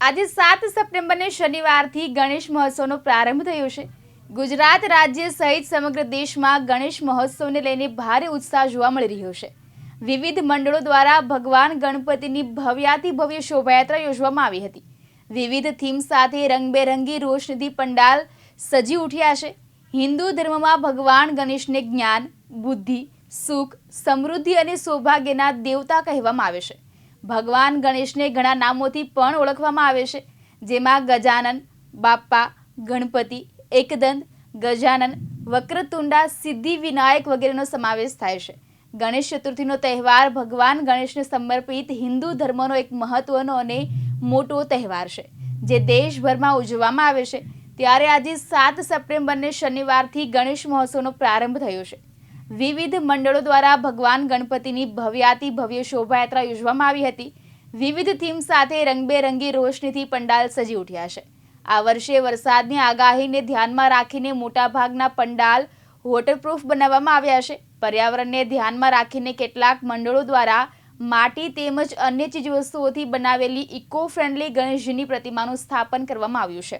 આજે 7 સપ્ટેમ્બરને શનિવારથી ગણેશ મહોત્સવનો પ્રારંભ થયો છે। ગુજરાત રાજ્ય સહિત સમગ્ર દેશમાં ગણેશ મહોત્સવને લઈને ભારે ઉત્સાહ જોવા મળી રહ્યો છે। વિવિધ મંડળો દ્વારા ભગવાન ગણપતિની ભવ્યાતિભવ્ય શોભાયાત્રા યોજવામાં આવી હતી। વિવિધ થીમ સાથે રંગબેરંગી રોશનીથી પંડાલ સજી ઉઠ્યા છે। હિન્દુ ધર્મમાં ભગવાન ગણેશને જ્ઞાન, બુદ્ધિ, સુખ, સમૃદ્ધિ અને સૌભાગ્યના દેવતા કહેવામાં આવે છે। ભગવાન ગણેશને ઘણા નામોથી પણ ઓળખવામાં આવે છે, જેમાં ગજાનન, બાપ્પા, ગણપતિ, એકદંત, ગજાનન, વક્રતુંડા, સિદ્ધિ વિનાયક વગેરેનો સમાવેશ થાય છે। ગણેશ ચતુર્થીનો તહેવાર ભગવાન ગણેશને સમર્પિત હિન્દુ ધર્મનો એક મહત્વનો અને મોટો તહેવાર છે, જે દેશભરમાં ઉજવવામાં આવે છે। ત્યારે આજે 7 સપ્ટેમ્બરને શનિવારથી ગણેશ મહોત્સવનો પ્રારંભ થયો છે। વિવિધ મંડળો દ્વારા ભગવાન ગણપતિની ભવ્યાતિભવ્ય શોભાયાત્રા યોજવામાં આવી હતી। વિવિધ થીમ સાથે રંગબેરંગી રોશનીથી પંડાલ સજી ઉઠ્યા છે। આ વર્ષે વરસાદની આગાહીને ધ્યાનમાં રાખીને મોટાભાગના પંડાલ વોટરપ્રૂફ બનાવવામાં આવ્યા છે। પર્યાવરણને ધ્યાનમાં રાખીને કેટલાક મંડળો દ્વારા માટી તેમજ અન્ય ચીજવસ્તુઓથી બનાવેલી ઇકો ફ્રેન્ડલી ગણેશજીની પ્રતિમાનું સ્થાપન કરવામાં આવ્યું છે।